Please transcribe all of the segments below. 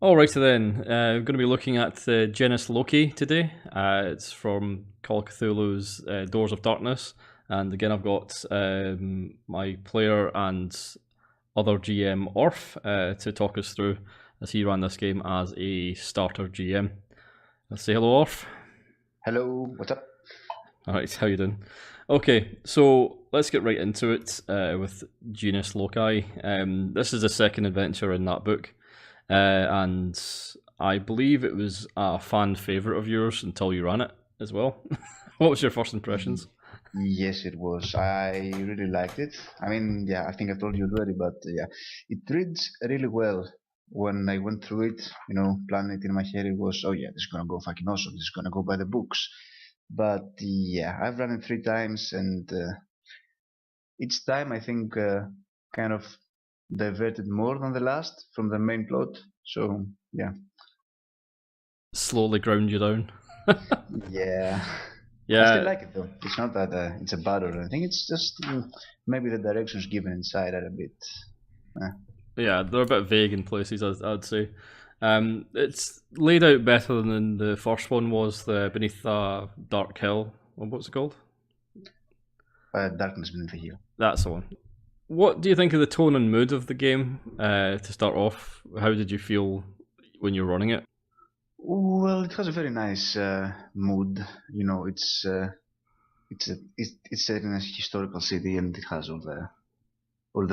Alrighty then, we're going to be looking at the genus Loci today. It's from Call of Cthulhu's Doors of Darkness, and again I've got my player and other GM Orf to talk us through as he ran this game as a starter GM. Let's say hello, Orf. Hello, what's up? Alright, how you doing? Okay, so let's get right into it with Genus Loci. This is the second adventure in that book. And I believe it was a fan favourite of yours until you ran it as well. What was your first impressions? Yes, it was. I really liked it. I mean, yeah, I think I told you already, but yeah, it reads really well. When I went through it, planning it in my head, it was, oh yeah, this is gonna go fucking awesome. This is gonna go by the books. But yeah, I've run it 3 times, and each time I think kind of diverted more than the last from the main plot. So yeah. Slowly ground you down. Yeah. I still Yeah, like it though. It's not that it's a bad or anything. It's just maybe the directions given inside are a bit. yeah, they're a bit vague in places, I'd say. It's laid out better than the first one was, the Beneath the Dark Hill. What's it called? Darkness beneath the hill. That's the one. What do you think of the tone and mood of the game to start off? How did you feel when you were running it? Well, it has a very nice mood. It's set in a historical city, and it has all the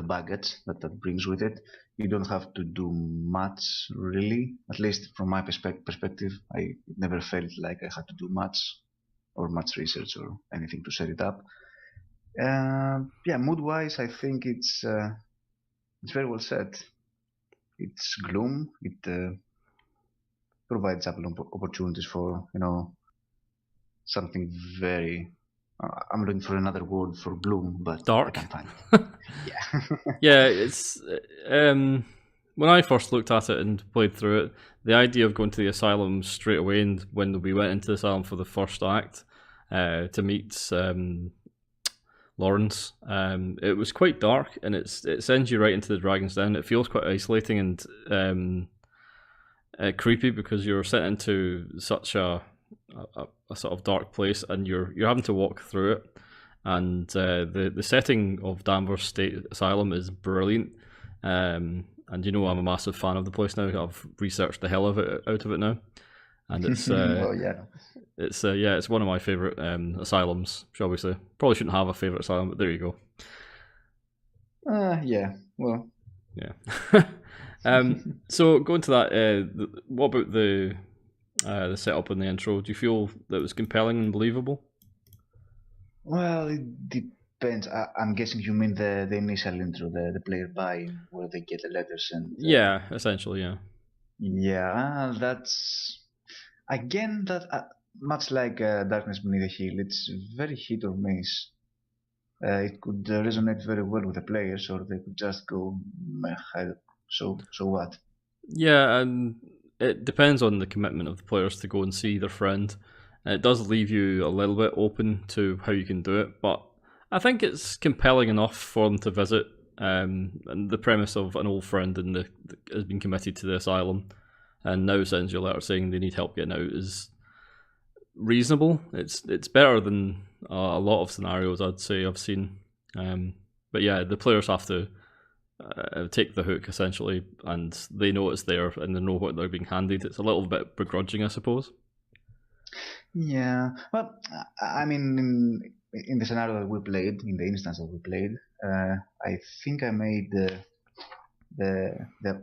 baggage that brings with it. You don't have to do much, really. At least from my perspective, I never felt like I had to do much or much research or anything to set it up. Yeah, mood-wise, I think it's very well set. It's gloom. It provides ample opportunities for something very. I'm looking for another word for gloom, but Dark. I can't find it. Yeah. Yeah, it's when I first looked at it and played through it, the idea of going to the asylum straight away, and when we went into the asylum for the first act to meet Lawrence, it was quite dark, and it sends you right into the Dragon's Den. It feels quite isolating and creepy because you're sent into such a sort of dark place, and you're having to walk through it. And the setting of Danvers State Asylum is brilliant. And I'm a massive fan of the place now. I've researched the hell of it out of it now, and it's Well, yeah. it's one of my favorite asylums, shall we say? Probably shouldn't have a favorite asylum, but there you go. Yeah. Well. Yeah. So going to that, what about the setup and the intro? Do you feel that it was compelling and believable? Well, it depends. I'm guessing you mean the initial intro, the player buy where they get the letters and. Yeah, essentially, yeah. Yeah, that's again that much like Darkness Beneath the Hill. It's very hit or miss. It could resonate very well with the players, or they could just go, "Meh, so what?" Yeah, and it depends on the commitment of the players to go and see their friend. It does leave you a little bit open to how you can do it, but I think it's compelling enough for them to visit. And the premise of an old friend has been committed to the asylum, and now sends you a letter saying they need help getting out is reasonable. It's better than a lot of scenarios I'd say I've seen. But yeah, the players have to take the hook essentially, and they know it's there and they know what they're being handed. It's a little bit begrudging, I suppose. Yeah. Well, I mean, in the scenario that we played, in the instance that we played, I think I made the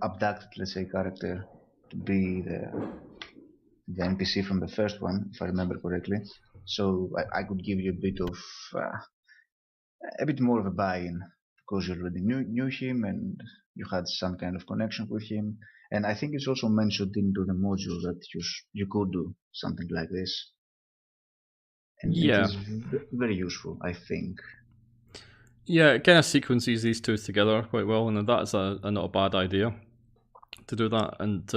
abducted, let's say, character to be the NPC from the first one, if I remember correctly. So I could give you a bit more of a buy-in because you already knew him and you had some kind of connection with him. And I think it's also mentioned into the module that you could do something like this. And it Yeah. is very useful, I think. Yeah, it kind of sequences these two together quite well, and that's a not a bad idea to do that. And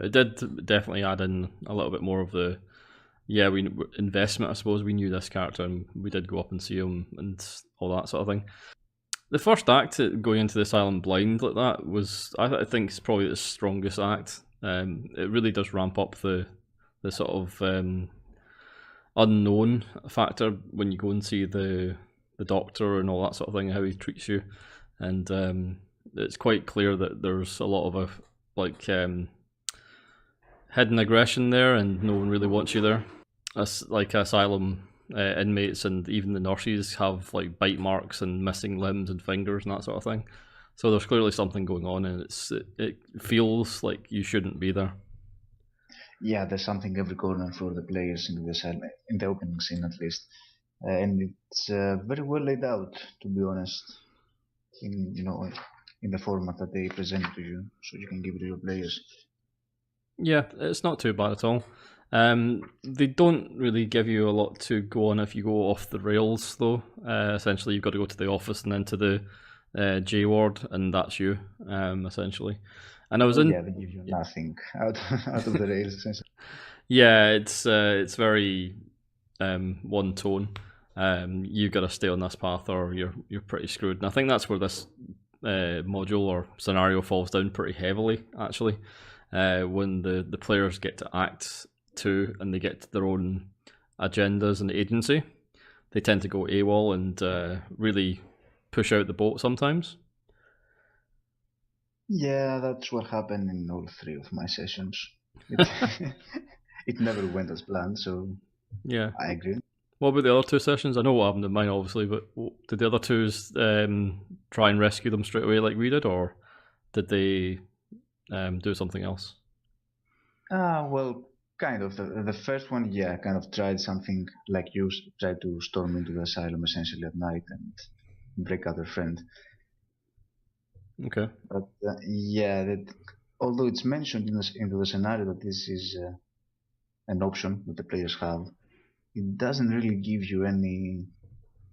it did definitely add in a little bit more of the investment, I suppose. We knew this character, and we did go up and see him and all that sort of thing. The first act, going into the asylum blind like that, was I think is probably the strongest act It really does ramp up the sort of unknown factor when you go and see the doctor and all that sort of thing, how he treats you, and it's quite clear that there's a lot of hidden aggression there, and no one really wants you there. Like Asylum inmates and even the nurses have like bite marks and missing limbs and fingers and that sort of thing. So there's clearly something going on, and it feels like you shouldn't be there. Yeah, there's something every corner for the players in the opening scene at least, and it's very well laid out, to be honest. In the format that they present to you, so you can give it to your players. Yeah, it's not too bad at all. They don't really give you a lot to go on if you go off the rails, though. Essentially, you've got to go to the office and then to the J ward, and that's you, essentially. And I was yeah, they give you nothing out of the rails, essentially. Yeah, it's very one tone. You got to stay on this path, or you're pretty screwed. And I think that's where this module or scenario falls down pretty heavily, actually. When the players get to Act 2 and they get their own agendas and agency, they tend to go AWOL and really push out the boat sometimes. Yeah, that's what happened in all 3 of my sessions. It never went as planned, so yeah, I agree. What about the other 2 sessions? I know what happened in mine, obviously, but did the other 2s try and rescue them straight away like we did, or did they do something else? Well, kind of. The first one, yeah, kind of tried something like you tried to storm into the asylum essentially at night and break out their friend. Okay. But yeah, although it's mentioned into the scenario that this is an option that the players have, it doesn't really give you any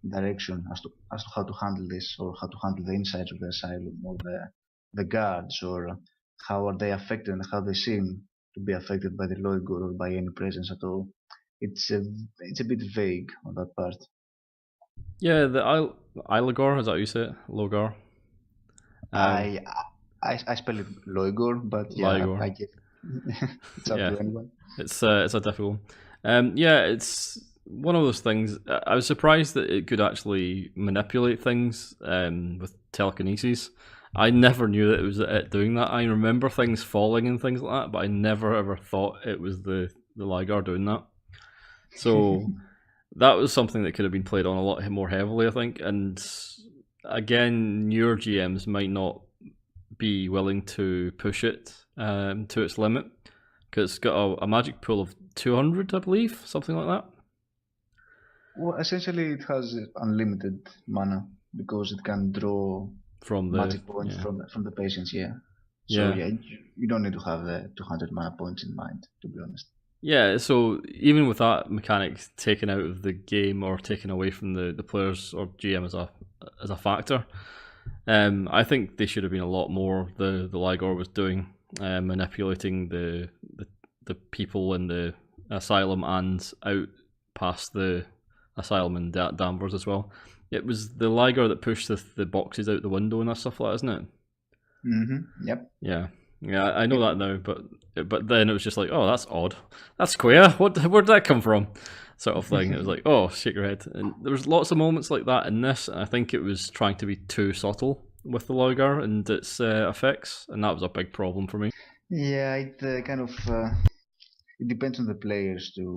direction as to how to handle this, or how to handle the insides of the asylum, or the guards, or how are they affected and how they seem to be affected by the Loigor or by any presence at all. It's a bit vague on that part. Yeah, the Ilagor, is that how you say it? Logar? I spell it Loigor, but yeah, I get it's up to anyone. It's a difficult one. Yeah, it's one of those things. I was surprised that it could actually manipulate things with telekinesis. I never knew that it was it doing that. I remember things falling and things like that, but I never ever thought it was the Ligar doing that. So that was something that could have been played on a lot more heavily, I think. And again, newer GMs might not be willing to push it to its limit, because it's got a magic pool of 200, I believe, something like that. Well, essentially, it has unlimited mana because it can draw from the magic points from the patients. Yeah. So yeah, you don't need to have the 200 mana points in mind, to be honest. Yeah, so even with that mechanic taken out of the game or taken away from the players or GM as a factor, I think they should have been a lot more. The Ligor was doing manipulating the people in the asylum and out past the asylum and Danvers as well. It was the Liger that pushed the boxes out the window and that stuff like that, isn't it? Mm-hmm. Yep. Yeah, I know that now, but then it was just like, oh, that's odd. That's queer. Where'd that come from? Sort of thing. It was like, oh, shake your head. And there was lots of moments like that in this. And I think it was trying to be too subtle with the Liger and its effects, and that was a big problem for me. Yeah, it kind of it depends on the players to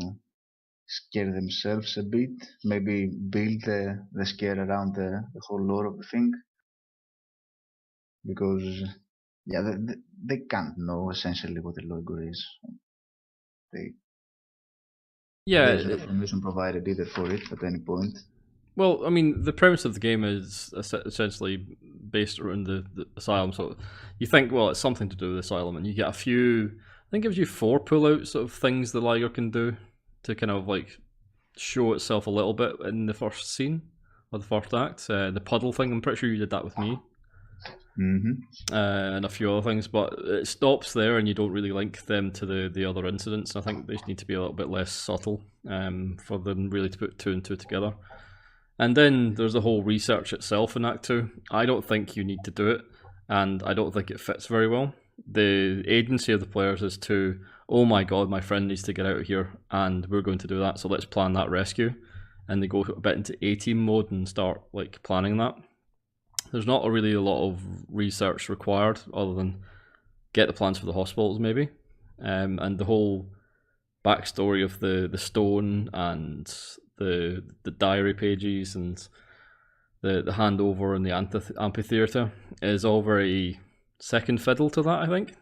scare themselves a bit, maybe build the scare around the whole lore of the thing, because yeah, they can't know essentially what a Loigor is. There's no information provided either for it at any point. Well, I mean, the premise of the game is essentially based around the asylum. So you think, well, it's something to do with the asylum, and you get a few. I think it gives you 4 pullouts of things the Liger can do to kind of like show itself a little bit in the first scene or the first act. The puddle thing, I'm pretty sure you did that with me. Mm-hmm. And a few other things, but it stops there, and you don't really link them to the other incidents. I think they need to be a little bit less subtle for them really to put 2 and 2 together. And then there's the whole research itself in Act 2. I don't think you need to do it, and I don't think it fits very well. The agency of the players is to, oh my god, my friend needs to get out of here, and we're going to do that. So let's plan that rescue, and they go a bit into A-team mode and start like planning that. There's not really a lot of research required other than get the plans for the hospitals maybe, and the whole backstory of the stone and the diary pages and the handover and the amphitheater is all very second fiddle to that, I think.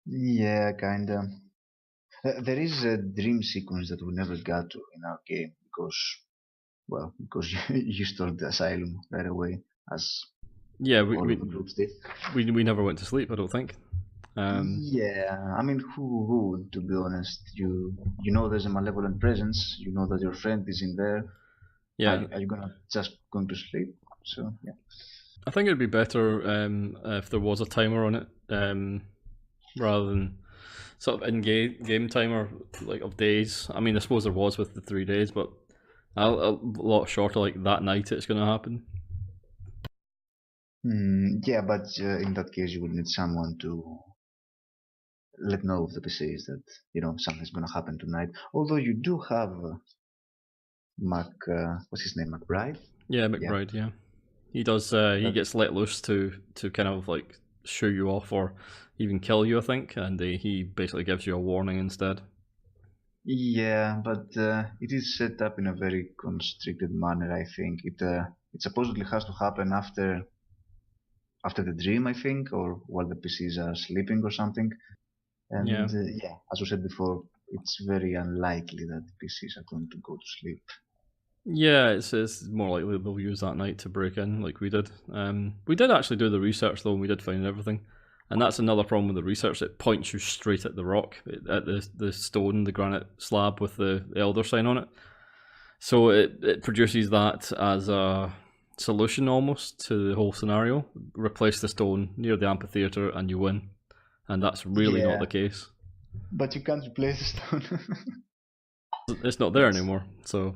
Yeah, kinda. There is a dream sequence that we never got to in our game because you stole the asylum right away, as Yeah, all of the groups did. we never went to sleep, I don't think. Yeah, I mean, who would, to be honest? You know there's a malevolent presence. You know that your friend is in there. Yeah, Are you gonna just going to sleep? So yeah. I think it'd be better if there was a timer on it, rather than sort of in-game timer like of days. I mean, I suppose there was with the 3 days, but a lot shorter. Like that night, it's going to happen. Yeah, but in that case, you would need someone to let know of the PCs that something's gonna happen tonight. Although you do have what's his name, McBride? Yeah, McBride. Yeah, he does. He gets let loose to kind of like shoo you off or even kill you, I think, and he basically gives you a warning instead. Yeah, but it is set up in a very constricted manner. I think it supposedly has to happen after the dream, I think, or while the PCs are sleeping or something. And Yeah. yeah, as we said before, it's very unlikely that the PCs are going to go to sleep. Yeah, it's more likely they'll use that night to break in, like we did. We did actually do the research though, and we did find everything. And that's another problem with the research; it points you straight at the rock, at the stone, the granite slab with the elder sign on it. So it produces that as a solution almost to the whole scenario. Replace the stone near the amphitheater, and you win. And that's really not Yeah, the case. but you can't replace the stone. It's not there That's anymore. So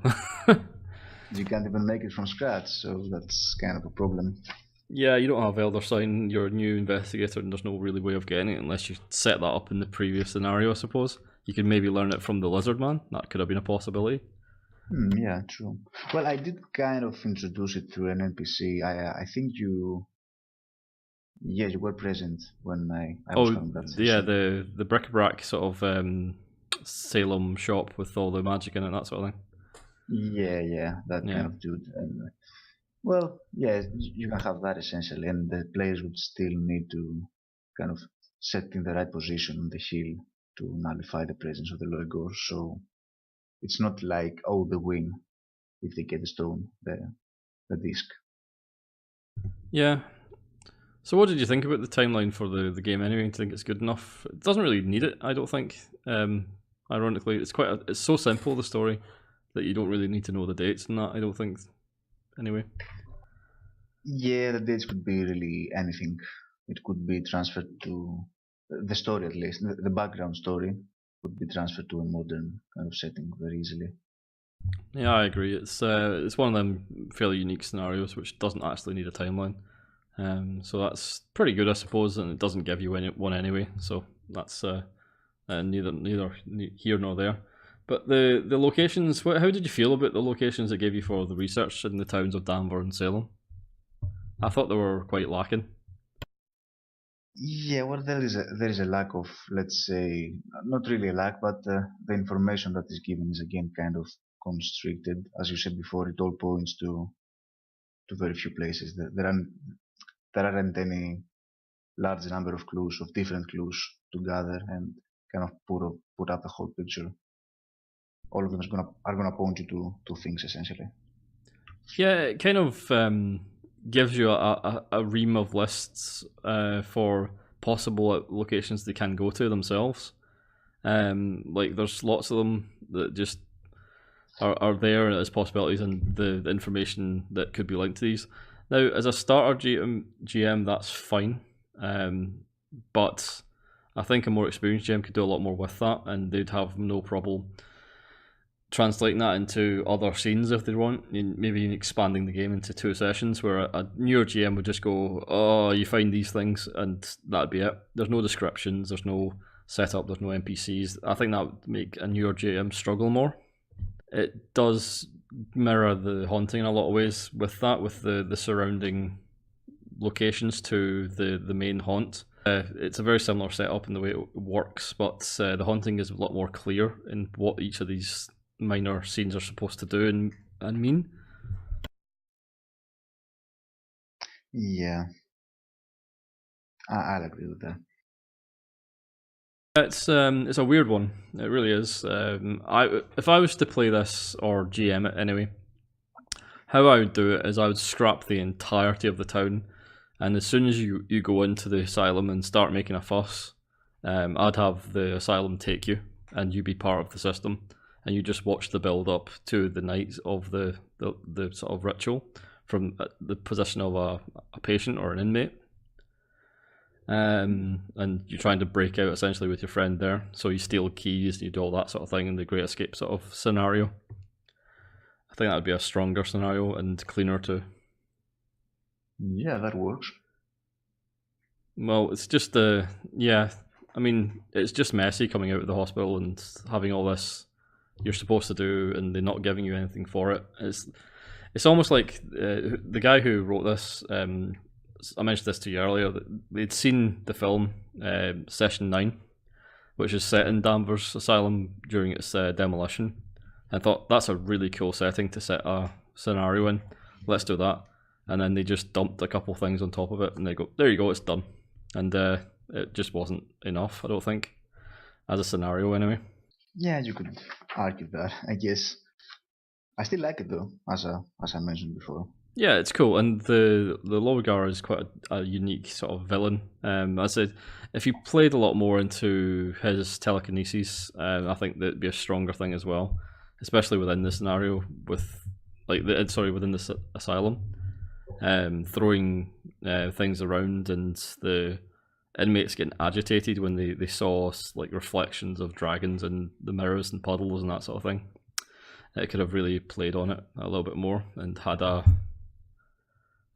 You can't even make it from scratch, so that's kind of a problem. yeah, you don't have Elder Sign, you're a new investigator, and there's no really way of getting it unless you set that up in the previous scenario, I suppose. You could maybe learn it from the Lizard Man. That could have been a possibility. Yeah, true. Well, I did kind of introduce it through an NPC. I think you were present when I was Oh, having that yeah, session. the bric-a-brac sort of Salem shop with all the magic in it, that sort of thing. Yeah, that kind Yeah. of dude. And well, yeah, you can have that essentially, and the players would still need to kind of set in the right position on the hill to nullify the presence of the Loigor. So it's not like they win if they get the stone, the disc. Yeah. So what did you think about the timeline for the game anyway? Do you think it's good enough? It doesn't really need it, I don't think. Ironically, it's so simple, the story, that you don't really need to know the dates and that, I don't think. Anyway. Yeah, the dates could be really anything. It could be transferred to the story, at least. The background story could be transferred to a modern kind of setting very easily. Yeah, I agree. It's one of them fairly unique scenarios which doesn't actually need a timeline. So that's pretty good, I suppose, and it doesn't give you one anyway. So that's neither here nor there. But the locations, how did you feel about the locations it gave you for the research in the towns of Danvers and Salem? I thought they were quite lacking. Yeah, well, there is a lack of, let's say, not really a lack, but the information that is given is again kind of constricted. As you said before, it all points to very few places. There aren't any large number of clues, of different clues to gather and kind of put up the whole picture. All of them are gonna point you to two things essentially. Yeah, it kind of gives you a ream of lists for possible locations they can go to themselves. Like there's lots of them that just are there as possibilities and the information that could be linked to these. Now, as a starter GM that's fine, but I think a more experienced GM could do a lot more with that, and they'd have no problem translating that into other scenes if they want, maybe expanding the game into 2 sessions where a newer GM would just go, oh, you find these things, and that'd be it. There's no descriptions, there's no setup, there's no NPCs. I think that would make a newer GM struggle more. It does mirror the haunting in a lot of ways with that, with the surrounding locations to the main haunt. It's a very similar setup in the way it works, but the haunting is a lot more clear in what each of these minor scenes are supposed to do and mean. Yeah, I'll agree with that. It's a weird one. It really is. If I was to play this or GM it anyway, how I would do it is I would scrap the entirety of the town, and as soon as you go into the asylum and start making a fuss, I'd have the asylum take you, and you be part of the system, and you just watch the build up to the night of the sort of ritual from the position of a patient or an inmate. And you're trying to break out essentially with your friend there, so you steal keys, you do all that sort of thing in the Great Escape sort of scenario. I think that would be a stronger scenario and cleaner too. Yeah, that works. Well, it's just yeah, I mean, it's just messy coming out of the hospital and having all this you're supposed to do, and they're not giving you anything for it. It's almost like the guy who wrote this. I mentioned this to you earlier. That they'd seen the film Session 9, which is set in Danvers Asylum during its demolition, and thought that's a really cool setting to set a scenario in. Let's do that. And then they just dumped a couple things on top of it, and they go, there you go, it's done. And it just wasn't enough, I don't think, as a scenario anyway. Yeah, you could argue that, I guess. I still like it though, as I mentioned before. Yeah, it's cool, and the Loboyko is quite a unique sort of villain. I said, if you played a lot more into his telekinesis, I think that'd be a stronger thing as well, especially within the scenario with within this asylum, throwing things around and the inmates getting agitated when they saw like reflections of dragons in the mirrors and puddles and that sort of thing. It could have really played on it a little bit more and had a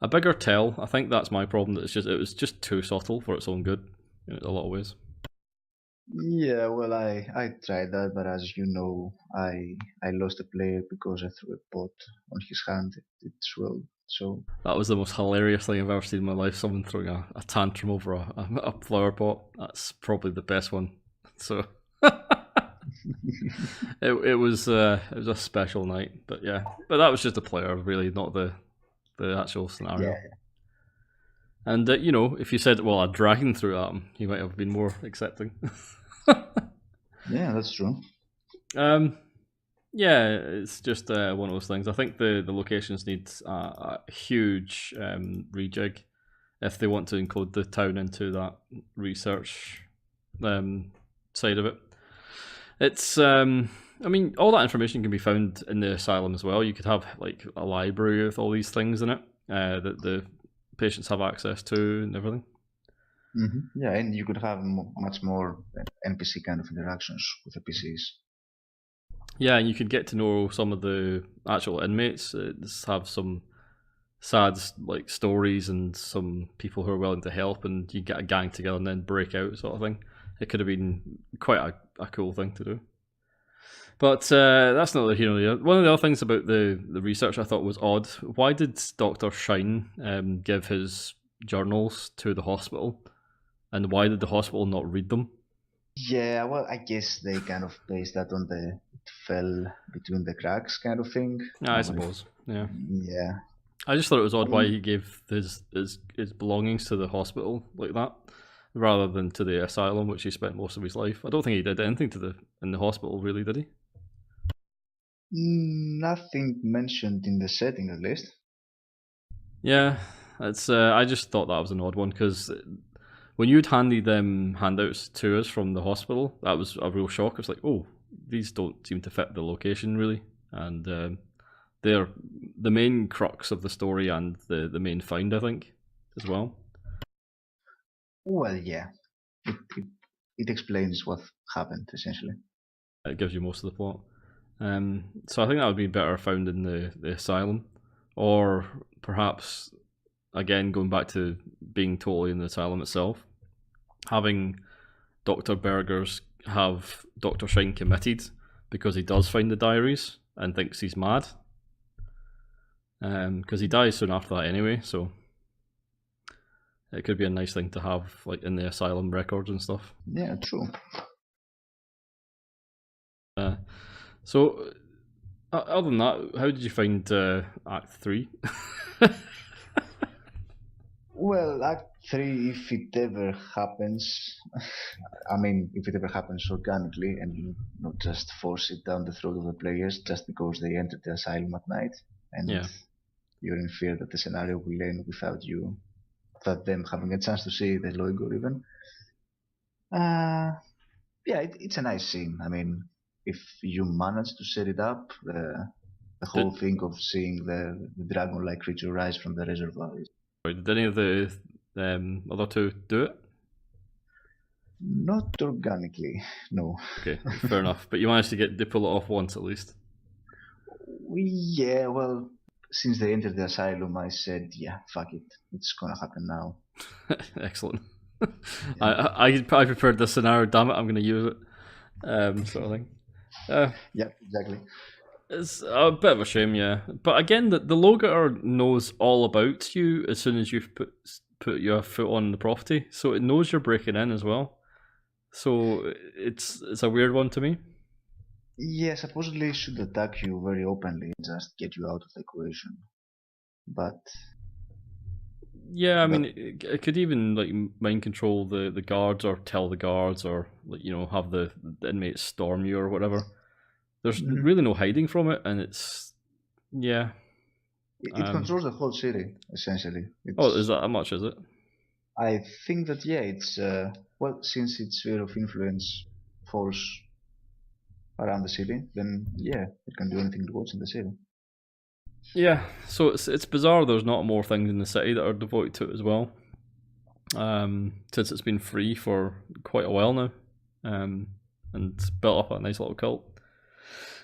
bigger tell. I think that's my problem. That it was just too subtle for its own good in a lot of ways. Yeah, well, I tried that, but as you know, I lost a player because I threw a pot on his hand. It swelled. So that was the most hilarious thing I've ever seen in my life. Someone throwing a tantrum over a flower pot. That's probably the best one. So it was a special night, but yeah. But that was just a player, really, not the actual scenario. yeah. And you know, if you said, "Well, a dragon threw at him," he might have been more accepting. Yeah, that's true. Yeah, it's just one of those things. I think the locations need a huge rejig if they want to include the town into that research side of it. It's I mean, all that information can be found in the asylum as well. You could have like a library with all these things in it that the patients have access to and everything. Mm-hmm. Yeah, and you could have much more NPC kind of interactions with the PCs. Yeah, and you could get to know some of the actual inmates. Just have some sad like stories and some people who are willing to help, and you get a gang together and then break out, sort of thing. It could have been quite a cool thing to do. But that's not the hero. One of the other things about the research I thought was odd. Why did Dr. Shine give his journals to the hospital? And why did the hospital not read them? Yeah, well, I guess they kind of based that on the it fell between the cracks kind of thing. I suppose. Yeah. Yeah. I just thought it was odd why he gave his belongings to the hospital like that, rather than to the asylum, which he spent most of his life. I don't think he did anything in the hospital, really, did he? Nothing mentioned in the setting, at least. Yeah, it's. I just thought that was an odd one because when you'd handed them handouts to us from the hospital, that was a real shock. It's like, oh, these don't seem to fit the location really, and they're the main crux of the story and the main find, I think, as well. Well, yeah. It explains what happened, essentially. It gives you most of the plot. So I think that would be better found in the Asylum, or perhaps again going back to being totally in the Asylum itself, having Dr. Berger's have Dr. Shine committed because he does find the diaries and thinks he's mad. Because he dies soon after that anyway, so it could be a nice thing to have, like in the Asylum records and stuff. Yeah, true. So, other than that, how did you find Act 3? Well, Act 3, if it ever happens, I mean, if it ever happens organically and you not just force it down the throat of the players just because they entered the Asylum at night and Yeah. you're in fear that the scenario will end without them having a chance to see the Loboyko even. Yeah, it's a nice scene. I mean, if you manage to set it up, the whole thing of seeing the dragon-like creature rise from the reservoir. Did any of the other two do it? Not organically, no. Okay, fair enough. But you managed to pull it off once at least. Yeah, well, since they entered the Asylum, I said, yeah, fuck it, it's gonna happen now. Excellent. Yeah. I prepared this scenario. Damn it, I'm gonna use it. Sort of thing. Yeah, exactly. It's a bit of a shame, yeah. But again, the Logator knows all about you as soon as you've put your foot on the property, so it knows you're breaking in as well. So it's a weird one to me. Yeah, supposedly it should attack you very openly and just get you out of the equation. But yeah, I mean, it could even like mind control the guards, or tell the guards, or like have the inmates storm you or whatever. There's really no hiding from it, and it's yeah. It controls the whole city essentially. Is that how much? Is it? I think that yeah, it's well, since its sphere of influence falls around the city, then yeah, it can do anything it wants in the city. Yeah, so it's bizarre there's not more things in the city that are devoted to it as well. Since it's been free for quite a while now, and built up a nice little cult.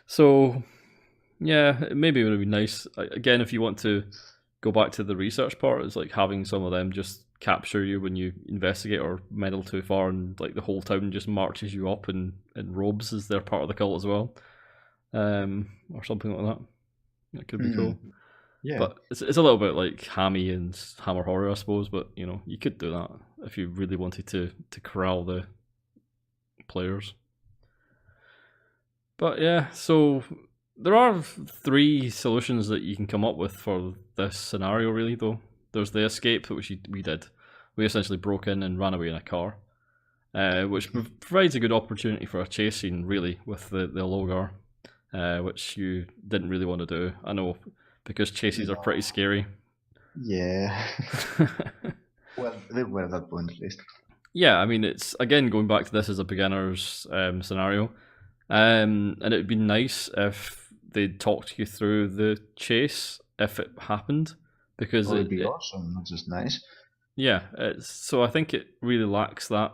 So yeah, maybe it would be nice again if you want to go back to the research part. It's like having some of them just capture you when you investigate or meddle too far, and like the whole town just marches you up in robes as they're part of the cult as well, or something like that. That could be cool. Yeah, but it's a little bit like Hammy and Hammer Horror, I suppose. But you could do that if you really wanted to corral the players. But yeah, so there are 3 solutions that you can come up with for this scenario, really, though. There's the escape, which we did. We essentially broke in and ran away in a car, which provides a good opportunity for a chase scene, really, with the Logar, which you didn't really want to do. I know, because chases are pretty scary. Yeah. Well, they were at that point, at least. Yeah, I mean, it's, again, going back to this as a beginner's scenario, and it would be nice if they'd talked you through the chase if it happened, because it'd be awesome, not just nice. Yeah, so I think it really lacks that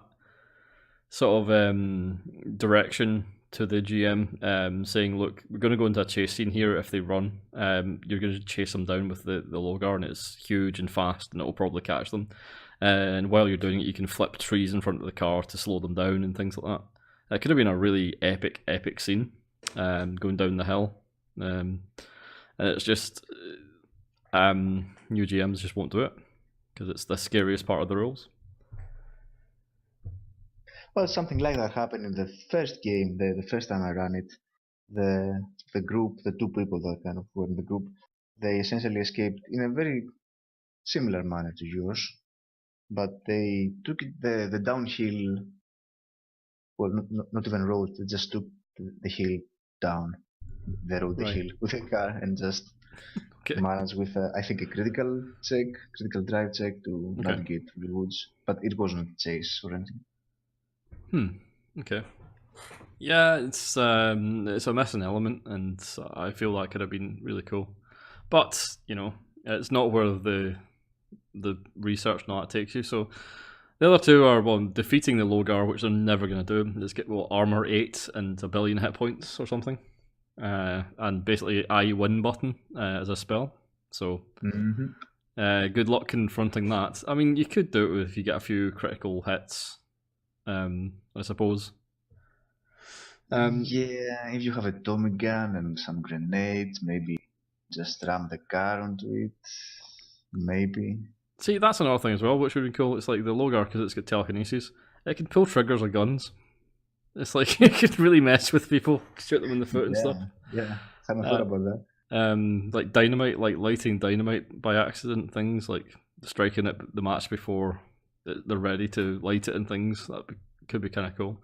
sort of direction to the GM, saying, look, we're going to go into a chase scene here. If they run, you're going to chase them down with the Logar, and it's huge and fast, and it'll probably catch them. And while you're doing it, you can flip trees in front of the car to slow them down and things like that. That could have been a really epic scene, going down the hill. And it's just new GMs just won't do it because it's the scariest part of the rules. Well, something like that happened in the first game. The first time I ran it, the group, the 2 people that kind of were in the group, they essentially escaped in a very similar manner to yours, but they took it the downhill. Well, not even road. They just took the hill down. They rode the hill with a car and just managed with I think a critical drive check to navigate through the woods. But it wasn't a chase or anything. Okay. Yeah, it's a missing element, and I feel that could have been really cool. But it's not where the research not takes you. So the other 2 are defeating the Logar, which they're never going to do. Let's get armor 8 and 1 billion hit points or something. and basically I win button as a spell. So good luck confronting that. I mean, you could do it if you get a few critical hits, I suppose. Yeah, if you have a Tommy gun and some grenades, maybe just ram the car onto it. Maybe. See, that's another thing as well, which would be cool. It's like the Logar, because it's got telekinesis. It can pull triggers of guns. It's like it could really mess with people, shoot them in the foot and stuff. Yeah, haven't thought about that. Like dynamite, like lighting dynamite by accident, things like striking it the match before they're ready to light it and things. Could be kind of cool.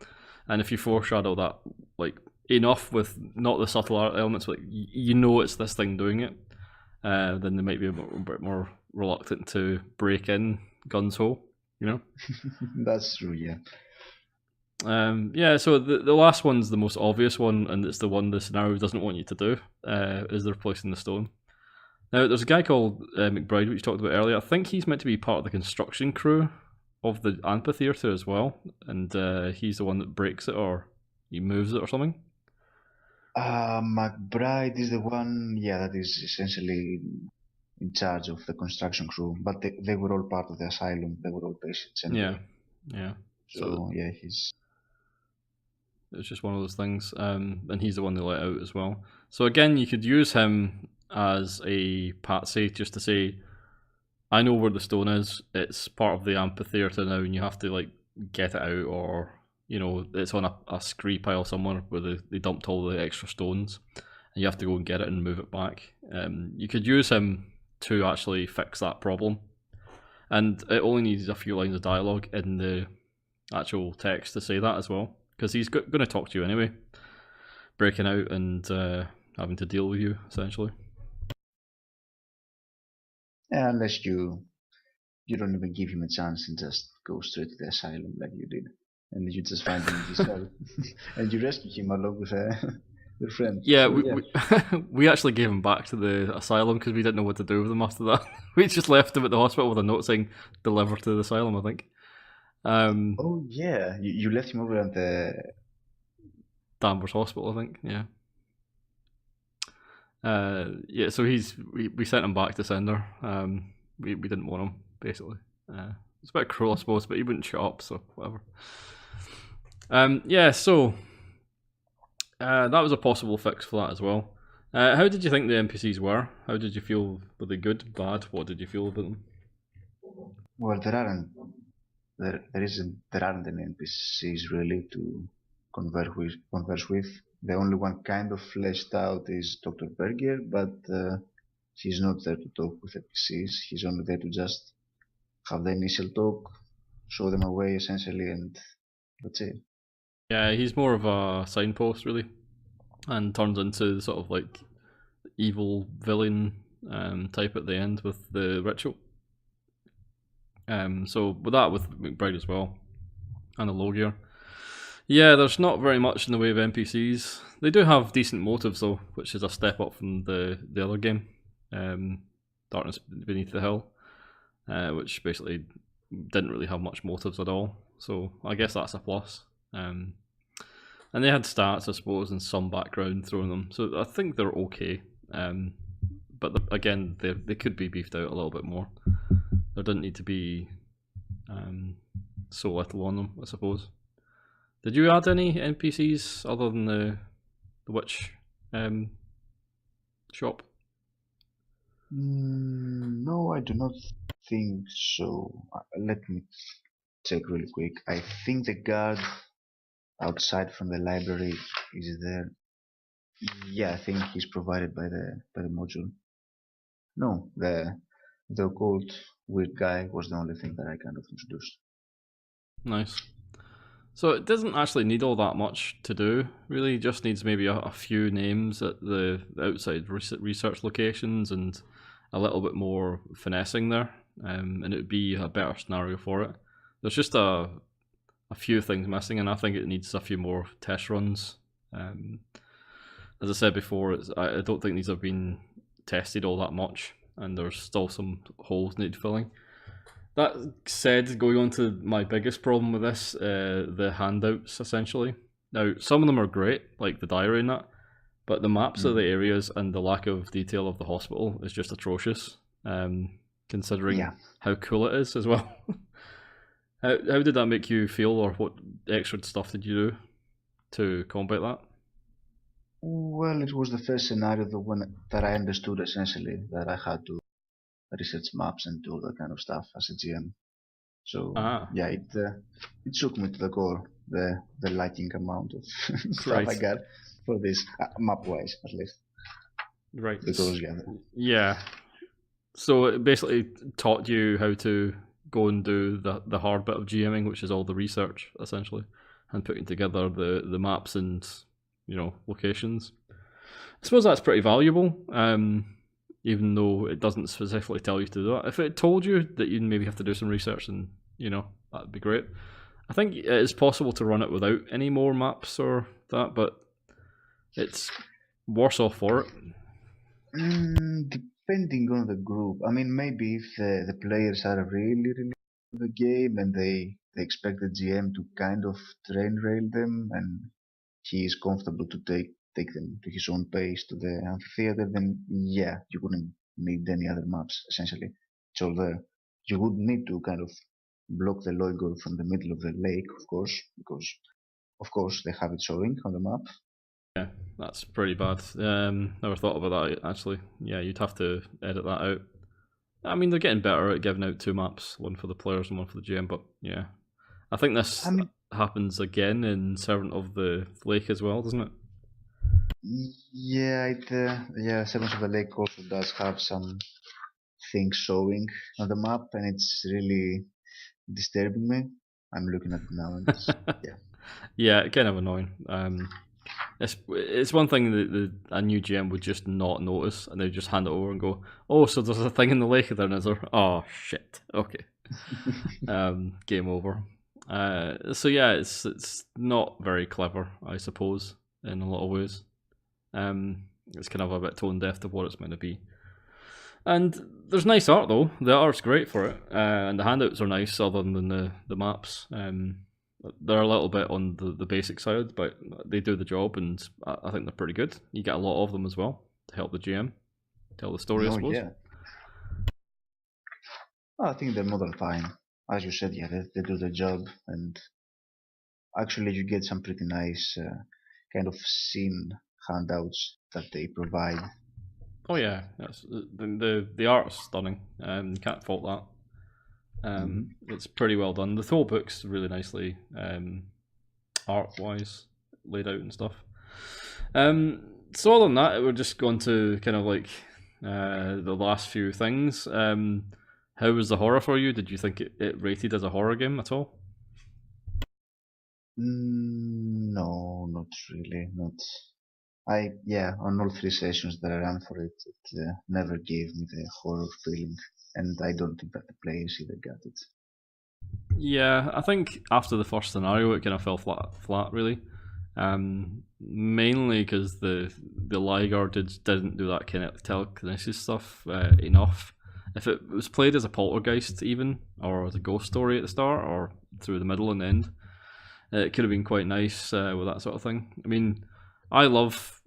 And if you foreshadow that like enough with not the subtle art elements, but you know it's this thing doing it, then they might be a bit more reluctant to break in guns ho. You know. That's true. Yeah. Yeah, so the last one's the most obvious one, and it's the one the scenario doesn't want you to do, is the replacing the stone. Now, there's a guy called McBride, which you talked about earlier. I think he's meant to be part of the construction crew of the amphitheatre as well, and he's the one that breaks it, or he moves it or something. McBride is the one, that is essentially in charge of the construction crew, but they were all part of the asylum. They were all patients. Anyway. Yeah. So he's... It's just one of those things, and he's the one they let out as well. So again, you could use him as a patsy, just to say, I know where the stone is, it's part of the amphitheatre now, and you have to like get it out, or it's on a scree pile somewhere where they dumped all the extra stones, and you have to go and get it and move it back. You could use him to actually fix that problem, and it only needs a few lines of dialogue in the actual text to say that as well, because he's going to talk to you anyway, breaking out and having to deal with you, essentially. Yeah, unless you don't even give him a chance and just go straight to the asylum like you did, and you just find him yourself, and you rescue him along with your friend. Yeah, so, we actually gave him back to the asylum because we didn't know what to do with him after that. We just left him at the hospital with a note saying, deliver to the asylum, I think. Oh yeah, you left him over at the Danvers hospital, I think. Yeah. So we sent him back to sender. We didn't want him, basically. It's a bit cruel, I suppose, but he wouldn't shut up, so whatever. Yeah. So that was a possible fix for that as well. How did you think the NPCs were? How did you feel? Were they good, bad? What did you feel about them? Well, there aren't any NPCs really to converse with. The only one kind of fleshed out is Dr. Berger, but he's not there to talk with NPCs. He's only there to just have the initial talk, show them away essentially, and that's it. Yeah, he's more of a signpost really, and turns into the sort of like evil villain type at the end with the ritual. So with McBride as well, and the Logier. Yeah, there's not very much in the way of NPCs. They do have decent motives though, which is a step up from the other game, Darkness Beneath the Hill, which basically didn't really have much motives at all. So I guess that's a plus. And they had stats, I suppose, and some background thrown them. So I think they're okay. But again, they could be beefed out a little bit more. There didn't need to be so little on them, I suppose. Did you add any NPCs other than the witch shop? No, I do not think so. Let me check really quick. I think the guard outside from the library is there. Yeah, I think he's provided by the module. No, the occult weird guy was the only thing that I kind of introduced. Nice. So it doesn't actually need all that much to do, really. It just needs maybe a few names at the outside research locations and a little bit more finessing there, and it would be a better scenario for it. There's just a few things missing, and I think it needs a few more test runs. As I said before, I don't think these have been tested all that much, and there's still some holes need filling. That said, going on to my biggest problem with this, the handouts, essentially. Now, some of them are great, like the diary and that, but the maps of the Mm. areas and the lack of detail of the hospital is just atrocious. Considering Yeah. how cool it is as well. How did that make you feel, or what extra stuff did you do to combat that? Well, it was the first scenario that I understood essentially that I had to research maps and do all that kind of stuff as a GM. So Ah, yeah, it shook me to the core, the lacking amount of stuff I right, got for this map wise at least. right. Because yeah, Yeah. So it basically taught you how to go and do the hard bit of GMing, which is all the research essentially, and putting together the maps and locations. I suppose that's pretty valuable, even though it doesn't specifically tell you to do that. If it told you that you'd maybe have to do some research, then that'd be great. I think it is possible to run it without any more maps or that, but it's worse off for it. depending on the group. I mean, maybe if the players are really, really into the game and they expect the GM to kind of train rail them and he is comfortable to take them to his own pace to the amphitheater, then yeah, you wouldn't need any other maps essentially. It's all there. You would need to kind of block the Loigor from the middle of the lake, of course, because of course they have it showing on the map. Yeah, that's pretty bad. Never thought about that actually. Yeah, you'd have to edit that out. I mean, they're getting better at giving out two maps, one for the players and one for the GM. But yeah, I think I this mean, happens again in Servant of the Lake as well, doesn't it? yeah, yeah, Sevens of the Lake also does have some things showing on the map, and it's really disturbing me. I'm looking at it now, and yeah. Yeah, kind of annoying. It's one thing that a new GM would just not notice, and they just hand it over and go, "Oh, so there's a thing in the lake there, is there? Oh shit. Okay, game over." So yeah, it's not very clever, I suppose, in a lot of ways. It's kind of a bit tone deaf to what it's meant to be. And there's nice art though. The art's great for it, and the handouts are nice, other than the maps. They're a little bit on the basic side, but they do the job, and I think they're pretty good. You get a lot of them as well to help the GM tell the story, I Oh suppose. yeah, I think they're more than fine. As you said, yeah, they do the job, and actually you get some pretty nice kind of scene handouts that they provide. Oh yeah, that's, the art's stunning. You can't fault that. Hmm. It's pretty well done. The whole book's really nicely art wise laid out and stuff. So other than that, we're just going to kind of like the last few things. How was the horror for you? Did you think it rated as a horror game at all? No, not really. Not. Yeah, on all three sessions that I ran for it, it never gave me the horror feeling, and I don't think that the players either got it. Yeah, I think after the first scenario, it kind of fell flat really. Mainly because the Ligar didn't do that kind of telekinesis stuff enough. If it was played as a poltergeist, even, or as a ghost story at the start, or through the middle and end, it could have been quite nice with that sort of thing. I mean, I love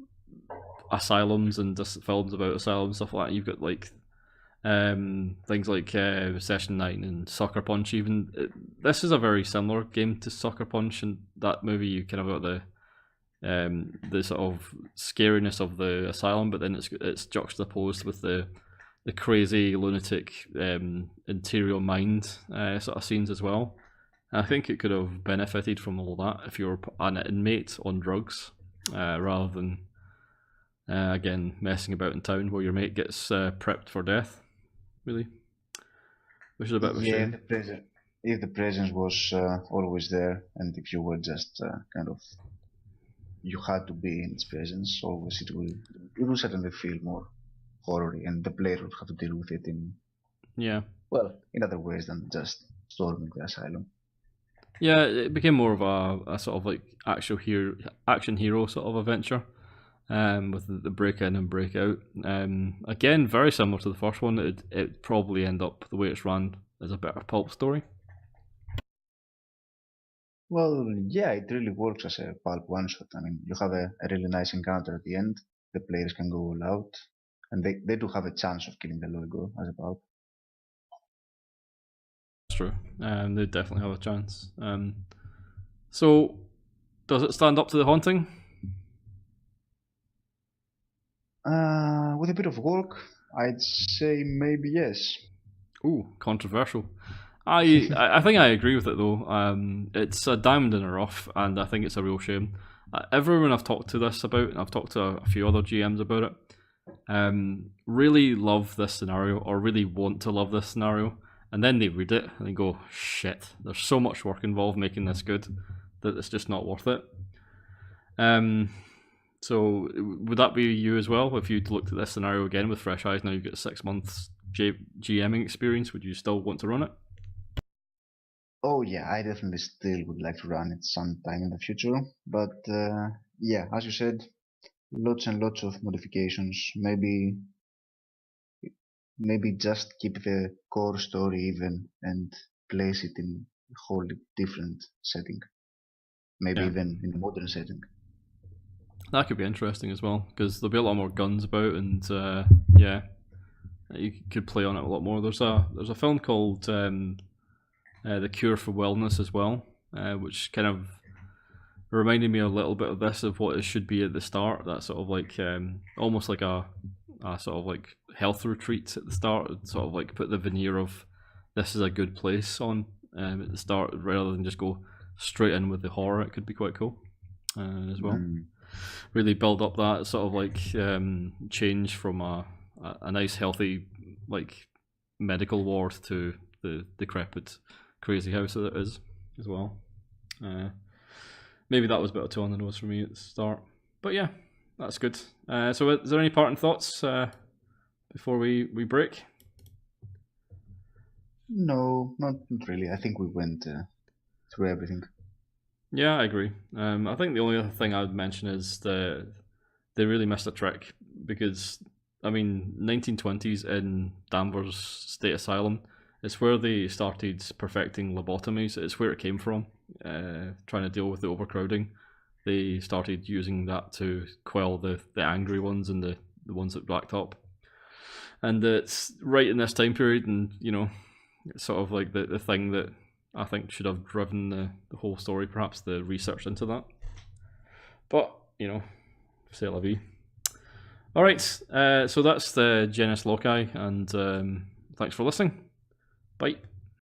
asylums and just films about asylums stuff like that. You've got like things like Session 9 and Sucker Punch. Even this is a very similar game to Sucker Punch, and that movie you kind of got the sort of scariness of the asylum, but then it's juxtaposed with the crazy lunatic interior mind sort of scenes as well. I think it could have benefited from all that if you were an inmate on drugs, rather than again messing about in town where your mate gets prepped for death. Really, which is a bit of a Yeah, shame. if the presence was always there, and if you were just kind of you had to be in its presence always, it will certainly feel more horror, and the player would have to deal with it in Yeah, in other ways than just storming the asylum. yeah, it became more of a sort of like action hero sort of adventure, with the break in and break out. Again, very similar to the first one. It probably end up the way it's run as a better pulp story. Well, yeah, it really works as a pulp one shot. I mean, you have a really nice encounter at the end. The players can go all out, and they do have a chance of killing the Loboyko as a pulp. That's true. They definitely have a chance. So, does it stand up to the haunting? With a bit of work, I'd say maybe yes. Ooh, controversial. I think I agree with it though. It's a diamond in the rough, and I think it's a real shame. Everyone I've talked to this about, and I've talked to a few other GMs about it, really love this scenario or really want to love this scenario, and then they read it and they go, "Shit, there's so much work involved making this good that it's just not worth it." So would that be you as well? If you looked at this scenario again with fresh eyes, now you've got 6 months GMing experience, would you still want to run it? Oh yeah, I definitely still would like to run it sometime in the future. But yeah, as you said, lots and lots of modifications. Maybe just keep the core story even and place it in a wholly different setting. Maybe Yeah, even in a modern setting. that could be interesting as well because there'll be a lot more guns about, and yeah, you could play on it a lot more. There's a film called The Cure for Wellness as well, which kind of reminded me a little bit of this, of what it should be at the start. That sort of like almost like a sort of like health retreat at the start, sort of like put the veneer of this is a good place on at the start rather than just go straight in with the horror. It could be quite cool as well. Mm. Really build up that sort of like change from a nice healthy like medical ward to the decrepit crazy house that it is as well. Maybe that was a bit too on the nose for me at the start, but yeah, that's good. So, is there any parting thoughts before we break? No, not really. I think we went through everything. Yeah, I agree. I think the only other thing I would mention is they really missed a trick because I mean, 1920s in Danvers State Asylum, it's where they started perfecting lobotomies. It's where it came from. Trying to deal with the overcrowding, they started using that to quell the angry ones and the ones that blacked up. And it's right in this time period, and you know, it's sort of like the thing that I think should have driven the whole story, perhaps the research into that. But you know, c'est la vie. All right, so that's the Genus Loci, and thanks for listening. Bye.